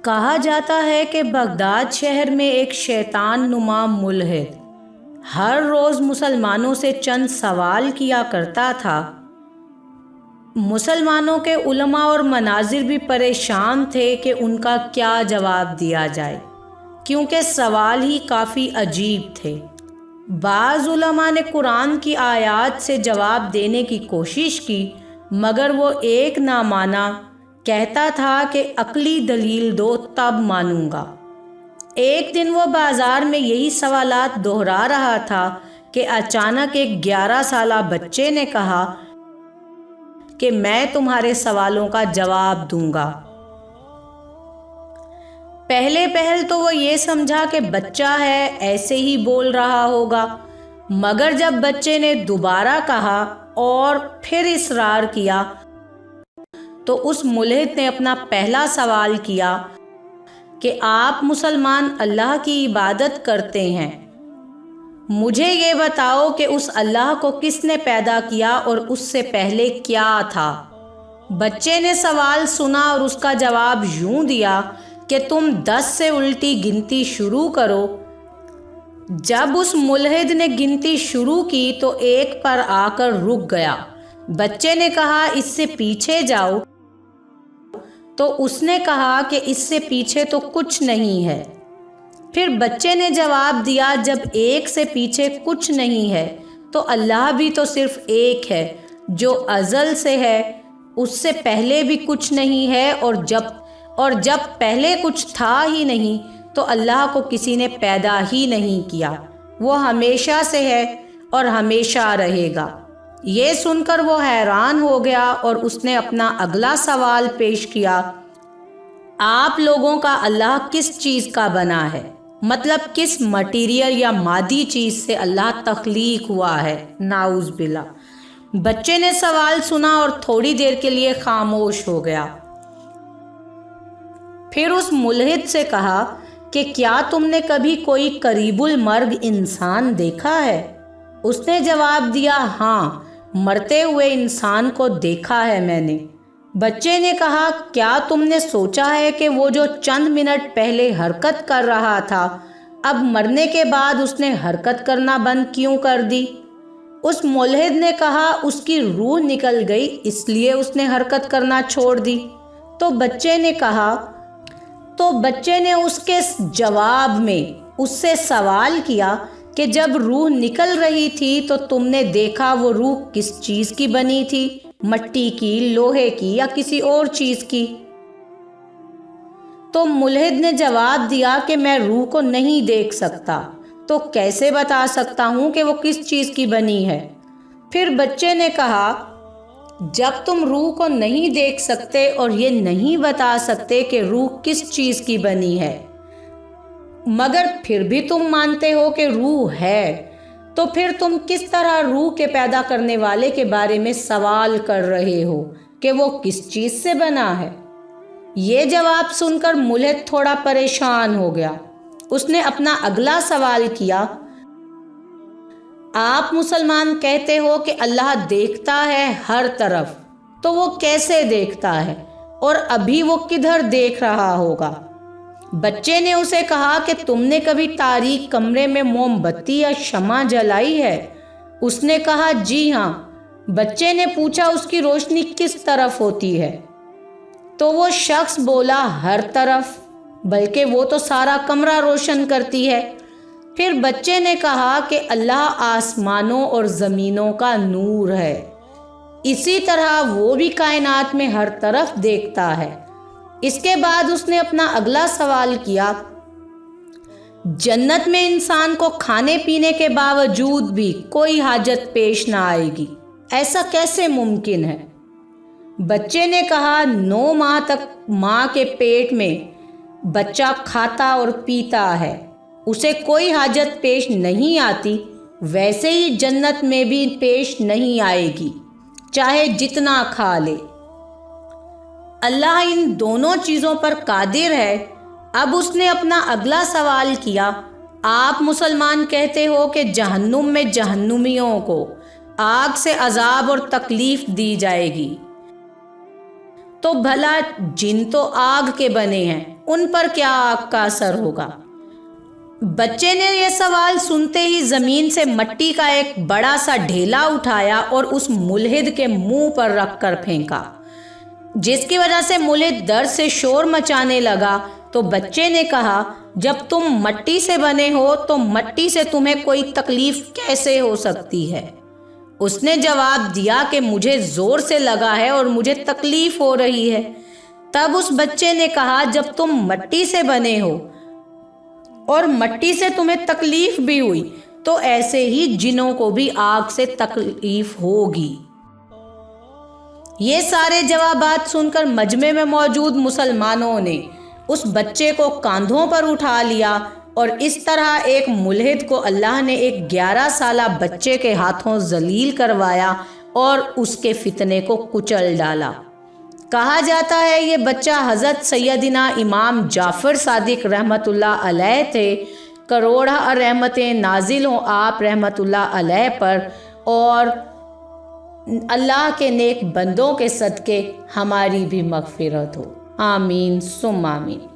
کہا جاتا ہے کہ بغداد شہر میں ایک شیطان نما ملحد ہر روز مسلمانوں سے چند سوال کیا کرتا تھا۔ مسلمانوں کے علماء اور مناظر بھی پریشان تھے کہ ان کا کیا جواب دیا جائے، کیونکہ سوال ہی کافی عجیب تھے۔ بعض علماء نے قرآن کی آیات سے جواب دینے کی کوشش کی، مگر وہ ایک نہ مانا، کہتا تھا کہ عقلی دلیل دو تب مانوں گا۔ ایک دن وہ بازار میں یہی سوالات دہرا رہا تھا کہ اچانک ایک 11 سالہ بچے نے کہا کہ میں تمہارے سوالوں کا جواب دوں گا۔ پہل تو وہ یہ سمجھا کہ بچہ ہے، ایسے ہی بول رہا ہوگا، مگر جب بچے نے دوبارہ کہا اور پھر اصرار کیا تو اس ملحد نے اپنا پہلا سوال کیا کہ آپ مسلمان اللہ کی عبادت کرتے ہیں، مجھے یہ بتاؤ کہ اس اللہ کو کس نے پیدا کیا اور اس سے پہلے کیا تھا؟ بچے نے سوال سنا اور اس کا جواب یوں دیا کہ تم 10 سے الٹی گنتی شروع کرو۔ جب اس ملحد نے گنتی شروع کی تو ایک پر آ کر رک گیا۔ بچے نے کہا اس سے پیچھے جاؤ، تو اس نے کہا کہ اس سے پیچھے تو کچھ نہیں ہے۔ پھر بچے نے جواب دیا جب ایک سے پیچھے کچھ نہیں ہے تو اللہ بھی تو صرف ایک ہے جو ازل سے ہے، اس سے پہلے بھی کچھ نہیں ہے، اور جب پہلے کچھ تھا ہی نہیں تو اللہ کو کسی نے پیدا ہی نہیں کیا، وہ ہمیشہ سے ہے اور ہمیشہ رہے گا۔ یہ سن کر وہ حیران ہو گیا اور اس نے اپنا اگلا سوال پیش کیا، آپ لوگوں کا اللہ کس چیز کا بنا ہے؟ مطلب کس مٹیریل یا مادی چیز سے اللہ تخلیق ہوا ہے؟ نعوذ باللہ۔ بچے نے سوال سنا اور تھوڑی دیر کے لیے خاموش ہو گیا۔ پھر اس ملحد سے کہا کہ کیا تم نے کبھی کوئی قریب المرگ انسان دیکھا ہے؟ اس نے جواب دیا، ہاں، مرتے ہوئے انسان کو دیکھا ہے میں نے۔ بچے نے کہا کیا تم نے سوچا ہے کہ وہ جو چند منٹ پہلے حرکت کر رہا تھا اب مرنے کے بعد اس نے حرکت کرنا بند کیوں کر دی؟ اس ملحد نے کہا اس کی روح نکل گئی اس لیے اس نے حرکت کرنا چھوڑ دی۔ تو بچے نے اس کے جواب میں اس سے سوال کیا کہ جب روح نکل رہی تھی تو تم نے دیکھا وہ روح کس چیز کی بنی تھی؟ مٹی کی، لوہے کی یا کسی اور چیز کی؟ تو ملحد نے جواب دیا کہ میں روح کو نہیں دیکھ سکتا، تو کیسے بتا سکتا ہوں کہ وہ کس چیز کی بنی ہے؟ پھر بچے نے کہا جب تم روح کو نہیں دیکھ سکتے اور یہ نہیں بتا سکتے کہ روح کس چیز کی بنی ہے، مگر پھر بھی تم مانتے ہو کہ روح ہے، تو پھر تم کس طرح روح کے پیدا کرنے والے کے بارے میں سوال کر رہے ہو کہ وہ کس چیز سے بنا ہے؟ یہ جواب سن کر ملحد تھوڑا پریشان ہو گیا۔ اس نے اپنا اگلا سوال کیا، آپ مسلمان کہتے ہو کہ اللہ دیکھتا ہے ہر طرف، تو وہ کیسے دیکھتا ہے اور ابھی وہ کدھر دیکھ رہا ہوگا؟ بچے نے اسے کہا کہ تم نے کبھی تاریک کمرے میں موم بتی یا شمع جلائی ہے؟ اس نے کہا جی ہاں۔ بچے نے پوچھا اس کی روشنی کس طرف ہوتی ہے؟ تو وہ شخص بولا ہر طرف، بلکہ وہ تو سارا کمرہ روشن کرتی ہے۔ پھر بچے نے کہا کہ اللہ آسمانوں اور زمینوں کا نور ہے، اسی طرح وہ بھی کائنات میں ہر طرف دیکھتا ہے۔ اس کے بعد اس نے اپنا اگلا سوال کیا، جنت میں انسان کو کھانے پینے کے باوجود بھی کوئی حاجت پیش نہ آئے گی، ایسا کیسے ممکن ہے؟ بچے نے کہا 9 ماہ تک ماں کے پیٹ میں بچہ کھاتا اور پیتا ہے، اسے کوئی حاجت پیش نہیں آتی، ویسے ہی جنت میں بھی پیش نہیں آئے گی، چاہے جتنا کھا لے۔ اللہ ان دونوں چیزوں پر قادر ہے۔ اب اس نے اپنا اگلا سوال کیا، آپ مسلمان کہتے ہو کہ جہنم میں جہنمیوں کو آگ سے عذاب اور تکلیف دی جائے گی، تو بھلا جن تو آگ کے بنے ہیں، ان پر کیا آگ کا اثر ہوگا؟ بچے نے یہ سوال سنتے ہی زمین سے مٹی کا ایک بڑا سا ڈھیلا اٹھایا اور اس ملحد کے منہ پر رکھ کر پھینکا، جس کی وجہ سے ملحد درد سے شور مچانے لگا۔ تو بچے نے کہا، جب تم مٹی سے بنے ہو تو مٹی سے تمہیں کوئی تکلیف کیسے ہو سکتی ہے؟ اس نے جواب دیا کہ مجھے زور سے لگا ہے اور مجھے تکلیف ہو رہی ہے۔ تب اس بچے نے کہا، جب تم مٹی سے بنے ہو اور مٹی سے تمہیں تکلیف بھی ہوئی تو ایسے ہی جنوں کو بھی آگ سے تکلیف ہوگی۔ یہ سارے جوابات سن کر مجمع میں موجود مسلمانوں نے اس بچے کو کاندھوں پر اٹھا لیا، اور اس طرح ایک ملحد کو اللہ نے ایک 11 سالہ بچے کے ہاتھوں ذلیل کروایا اور اس کے فتنے کو کچل ڈالا۔ کہا جاتا ہے یہ بچہ حضرت سیدنا امام جعفر صادق رحمۃ اللہ علیہ تھے۔ کروڑہ رحمتیں نازل ہوں آپ رحمۃ اللہ علیہ پر، اور اللہ کے نیک بندوں کے صدقے ہماری بھی مغفرت ہو، آمین ثم آمین۔